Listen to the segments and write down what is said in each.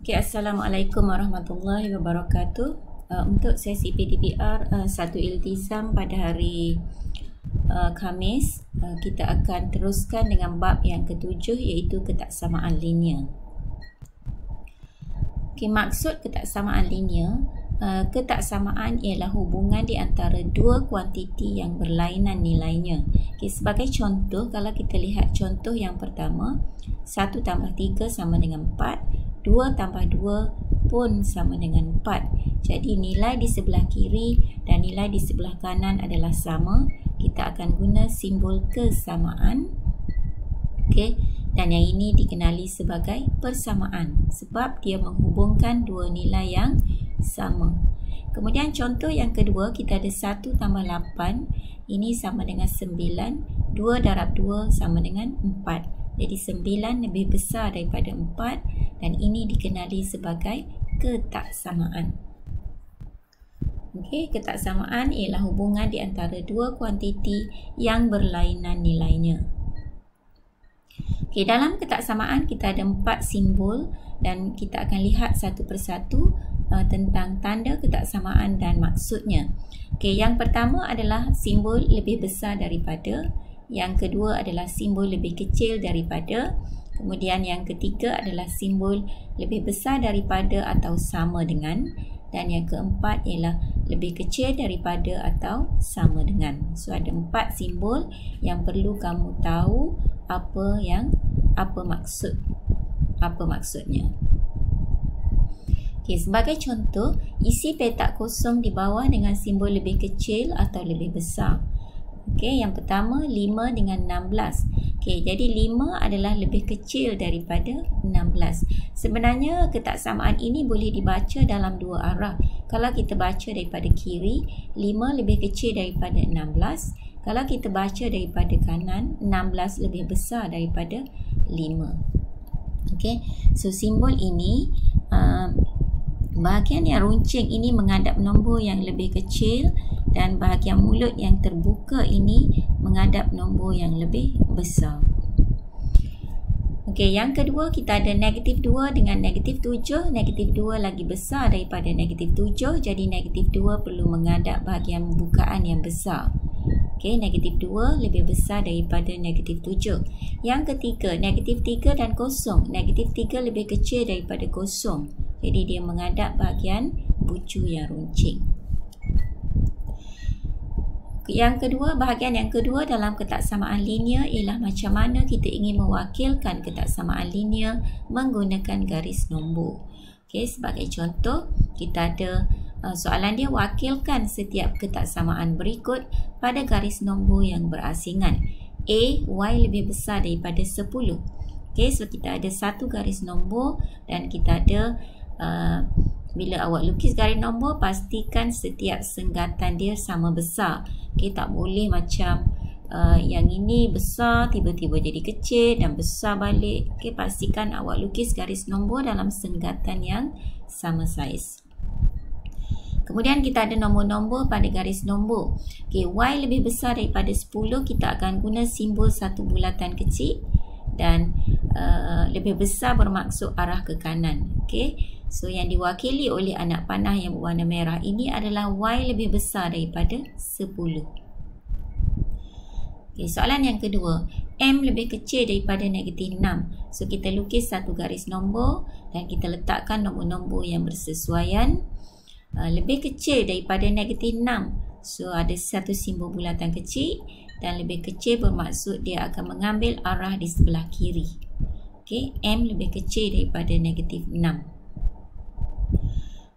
Okay, Assalamualaikum warahmatullahi wabarakatuh. Untuk sesi PTPR satu iltizam pada hari Khamis, kita akan teruskan dengan bab yang ketujuh, iaitu ketaksamaan linear. Okay, maksud ketaksamaan linear, ketaksamaan ialah hubungan di antara dua kuantiti yang berlainan nilainya. Okay, sebagai contoh, kalau kita lihat contoh yang pertama, 1 tambah 3 sama dengan 4, 2 tambah 2 pun sama dengan 4. Jadi nilai di sebelah kiri dan nilai di sebelah kanan adalah sama. Kita akan guna simbol kesamaan. Okey, dan yang ini dikenali sebagai persamaan sebab dia menghubungkan dua nilai yang sama. Kemudian contoh yang kedua, kita ada 1 tambah 8, ini sama dengan 9, 2 darab 2 sama dengan 4. Jadi 9 lebih besar daripada 4 dan ini dikenali sebagai ketaksamaan. Okey, ketaksamaan ialah hubungan di antara dua kuantiti yang berlainan nilainya. Okey, dalam ketaksamaan kita ada 4 simbol dan kita akan lihat satu persatu tentang tanda ketaksamaan dan maksudnya. Okey, yang pertama adalah simbol lebih besar daripada. Yang kedua adalah simbol lebih kecil daripada. Kemudian yang ketiga adalah simbol lebih besar daripada atau sama dengan. Dan yang keempat ialah lebih kecil daripada atau sama dengan. So ada 4 simbol yang perlu kamu tahu apa maksudnya. Okay, sebagai contoh, isi petak kosong di bawah dengan simbol lebih kecil atau lebih besar. Okey, yang pertama 5 dengan 16. Okey, jadi 5 adalah lebih kecil daripada 16. Sebenarnya ketaksamaan ini boleh dibaca dalam dua arah. Kalau kita baca daripada kiri, 5 lebih kecil daripada 16. Kalau kita baca daripada kanan, 16 lebih besar daripada 5. Okey, so simbol ini bahagian yang runcing ini menghadap nombor yang lebih kecil dan bahagian mulut yang terbuka ini menghadap nombor yang lebih besar. Okey, yang kedua kita ada negatif 2 dengan negatif 7. Negatif 2 lagi besar daripada negatif 7, jadi negatif 2 perlu menghadap bahagian bukaan yang besar. Okey, negatif 2 lebih besar daripada negatif 7. Yang ketiga, negatif 3 dan kosong. Negatif 3 lebih kecil daripada kosong. Jadi dia menghadap bahagian bucu yang runcing. Yang kedua, bahagian yang kedua dalam ketaksamaan linear ialah macam mana kita ingin mewakilkan ketaksamaan linear menggunakan garis nombor. Okey, sebagai contoh, kita ada soalan dia, wakilkan setiap ketaksamaan berikut pada garis nombor yang berasingan. A, Y lebih besar daripada 10. Okey, so kita ada satu garis nombor dan kita ada bila awak lukis garis nombor, pastikan setiap senggatan dia sama besar. Okey, tak boleh macam yang ini besar tiba-tiba jadi kecil dan besar balik. Okey, pastikan awak lukis garis nombor dalam senggatan yang sama saiz. Kemudian kita ada nombor-nombor pada garis nombor. Okey, Y lebih besar daripada 10, kita akan guna simbol satu bulatan kecil dan lebih besar bermaksud arah ke kanan. Okey, so yang diwakili oleh anak panah yang berwarna merah ini adalah Y lebih besar daripada 10. Okey, soalan yang kedua, M lebih kecil daripada negatif 6. So kita lukis satu garis nombor dan kita letakkan nombor-nombor yang bersesuaian. Lebih kecil daripada negatif 6. So ada satu simbol bulatan kecil dan lebih kecil bermaksud dia akan mengambil arah di sebelah kiri. Okey, M lebih kecil daripada negatif 6.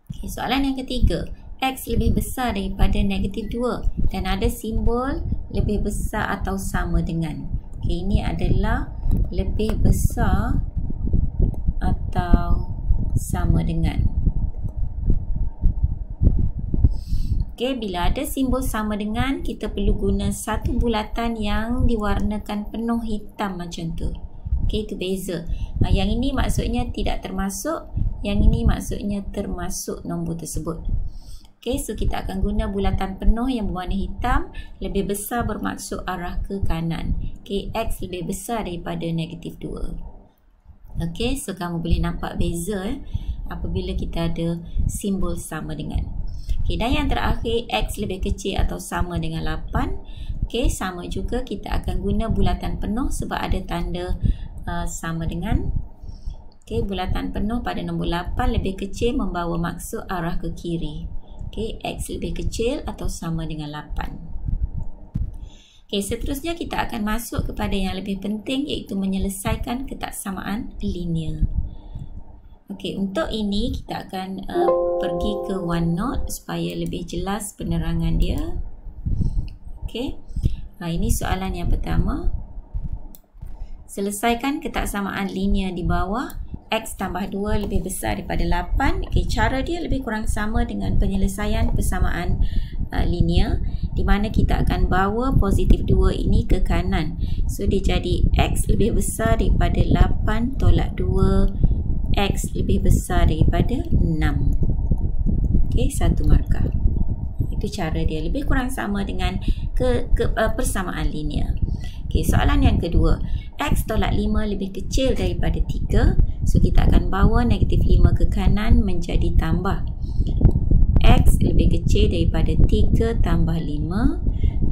Okey, soalan yang ketiga, X lebih besar daripada negatif 2 dan ada simbol lebih besar atau sama dengan. Okey, ini adalah lebih besar atau sama dengan. Okey, bila ada simbol sama dengan, kita perlu guna satu bulatan yang diwarnakan penuh hitam macam tu. Okey, itu beza. Yang ini maksudnya tidak termasuk, yang ini maksudnya termasuk nombor tersebut. Okey, so kita akan guna bulatan penuh yang berwarna hitam, lebih besar bermaksud arah ke kanan. Okey, X lebih besar daripada negatif 2. Okey, so kamu boleh nampak beza apabila kita ada simbol sama dengan. Okey, dan yang terakhir, X lebih kecil atau sama dengan 8. Okey, sama juga kita akan guna bulatan penuh sebab ada tanda sama dengan. Okey, bulatan penuh pada nombor 8 lebih kecil membawa maksud arah ke kiri. Okey, X lebih kecil atau sama dengan 8. Okey, seterusnya kita akan masuk kepada yang lebih penting iaitu menyelesaikan ketaksamaan linear. Okey, untuk ini kita akan pergi ke OneNote supaya lebih jelas penerangan dia. Okey, ini soalan yang pertama. Selesaikan ketaksamaan linear di bawah. X tambah 2 lebih besar daripada 8. Okey, cara dia lebih kurang sama dengan penyelesaian persamaan linear, di mana kita akan bawa positif 2 ini ke kanan. So, dia jadi X lebih besar daripada 8 tolak 2. X lebih besar daripada 6. Okey, 1 markah. Itu cara dia, lebih kurang sama dengan persamaan linear. Okey, soalan yang kedua. X tolak 5 lebih kecil daripada 3. So, kita akan bawa negatif 5 ke kanan menjadi tambah. X lebih kecil daripada 3 tambah 5.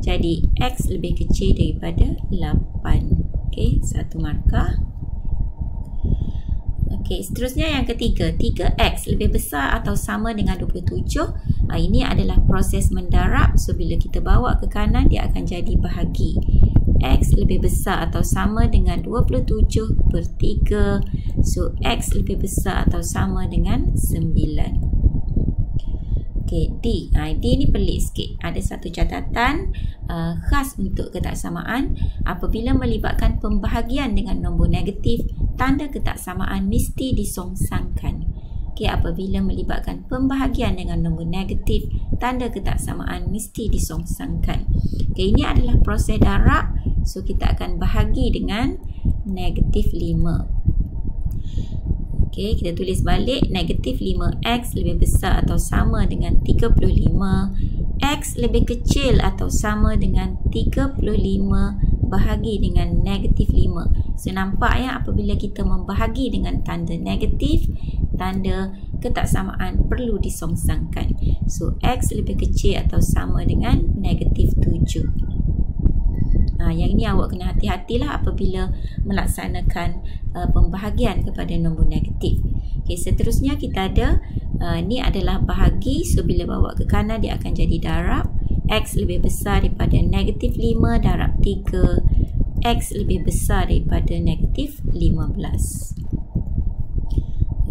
Jadi, X lebih kecil daripada 8. Okey, 1 markah. Okey, seterusnya yang ketiga. 3X lebih besar atau sama dengan 27. Ini adalah proses mendarab. So, bila kita bawa ke kanan, dia akan jadi bahagi. X lebih besar atau sama dengan 27/3. So, X lebih besar atau sama dengan 9. Okey, D. D ni pelik sikit. Ada satu catatan khas untuk ketaksamaan. Apabila melibatkan pembahagian dengan nombor negatif, tanda ketaksamaan mesti disongsangkan. Okey, apabila melibatkan pembahagian dengan nombor negatif, tanda ketaksamaan mesti disongsangkan. Okey, ini adalah proses darab. So, kita akan bahagi dengan negatif 5. Okey, kita tulis balik. Negatif 5X lebih besar atau sama dengan 35. X lebih kecil atau sama dengan 35 bahagi dengan negatif 5. So, nampak ya, apabila kita membahagi dengan tanda negatif, tanda ketaksamaan perlu disongsangkan. So, X lebih kecil atau sama dengan negatif 7. Yang ini awak kena hati-hatilah apabila melaksanakan pembahagian kepada nombor negatif. Okey, seterusnya kita ada ni adalah bahagi. So, bila bawa ke kanan dia akan jadi darab. X lebih besar daripada negatif 5 darab 3. X lebih besar daripada negatif 15.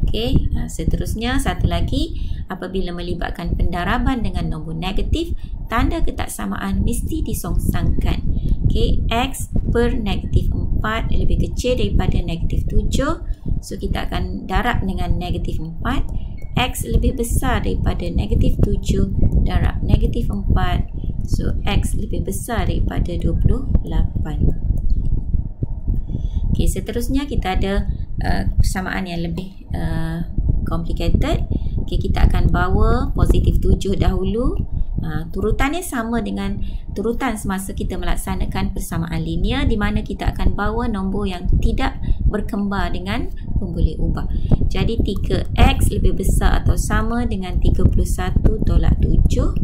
Okey, seterusnya satu lagi. Apabila melibatkan pendaraban dengan nombor negatif, tanda ketaksamaan mesti disongsangkan. Okey, X per negatif 4 lebih kecil daripada negatif 7. So, kita akan darab dengan negatif 4. X lebih besar daripada negatif 7 darab negatif 4. So, X lebih besar daripada 28. Okey, seterusnya kita ada persamaan yang lebih complicated. Okey, kita akan bawa positif 7 dahulu. Turutannya sama dengan turutan semasa kita melaksanakan persamaan linear, di mana kita akan bawa nombor yang tidak berkembar dengan pemboleh ubah. Jadi 3X lebih besar atau sama dengan 31 tolak 7.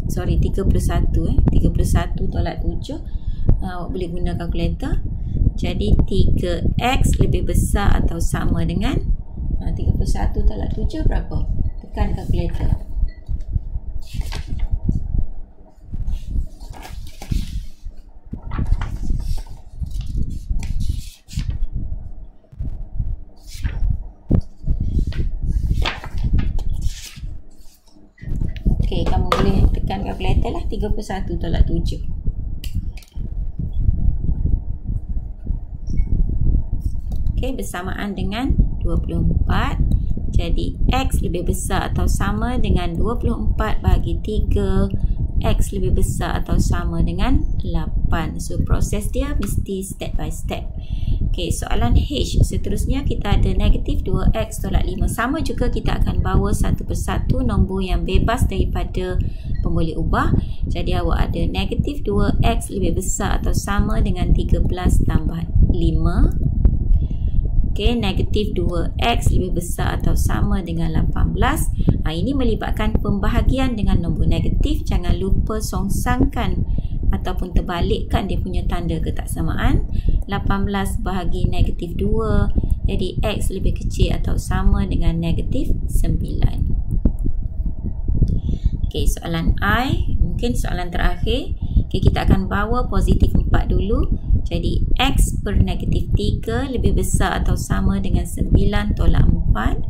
Sorry, 31 31 tolak 7. Awak boleh guna kalkulator. Jadi 3X lebih besar atau sama dengan 31 tolak 7 berapa? Tekan kalkulator. Okey, kamu boleh tekan kalkulator lah. 31 tolak 7. Okey, bersamaan dengan 24. Jadi, X lebih besar atau sama dengan 24 bahagi 3. X lebih besar atau sama dengan 8. So, proses dia mesti step by step. Okey, soalan H. Seterusnya kita ada negatif 2X tolak 5. Sama juga kita akan bawa satu persatu nombor yang bebas daripada pemboleh ubah. Jadi, awak ada negatif 2X lebih besar atau sama dengan 13 tambah 5. Okey, negatif 2x lebih besar atau sama dengan 18. Ini melibatkan pembahagian dengan nombor negatif. Jangan lupa songsangkan ataupun terbalikkan dia punya tanda ketaksamaan. 18 bahagi negatif 2, jadi x lebih kecil atau sama dengan negatif 9. Okey, soalan I, mungkin soalan terakhir. Okey, kita akan bawa positif 4 dulu. Jadi x per negatif 3 lebih besar atau sama dengan 9 tolak 4.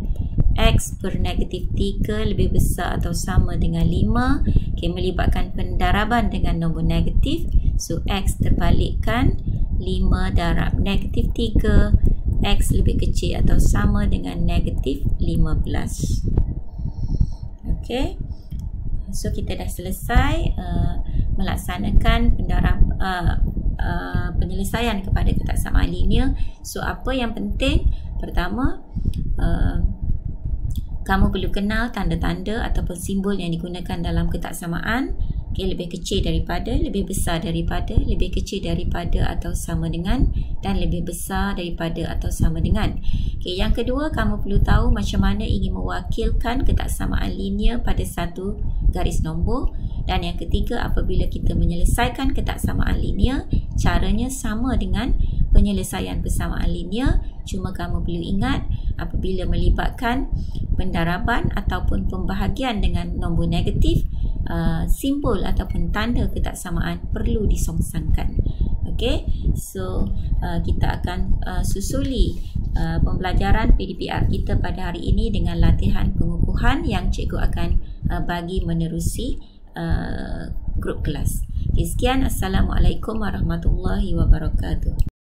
X per negatif 3 lebih besar atau sama dengan 5. Okay, melibatkan pendaraban dengan nombor negatif. So x terbalikkan, 5 darab negatif 3. X lebih kecil atau sama dengan negatif 15. Okay, so kita dah selesai melaksanakan penyelesaian kepada ketaksamaan linear. So apa yang penting? Pertama, kamu perlu kenal tanda-tanda ataupun simbol yang digunakan dalam ketaksamaan. Okay, lebih kecil daripada, lebih besar daripada, lebih kecil daripada atau sama dengan, dan lebih besar daripada atau sama dengan. Okay, yang kedua, kamu perlu tahu macam mana ingin mewakilkan ketaksamaan linear pada satu garis nombor. Dan yang ketiga, apabila kita menyelesaikan ketaksamaan linear, caranya sama dengan penyelesaian persamaan linear. Cuma kamu perlu ingat, apabila melibatkan pendaraban ataupun pembahagian dengan nombor negatif, simbol ataupun tanda ketaksamaan perlu disongsangkan. Okey, so kita akan susuli pembelajaran PDPR kita pada hari ini dengan latihan pengukuhan yang cikgu akan bagi menerusi grup kelas. Okay, sekian. Assalamualaikum warahmatullahi wabarakatuh.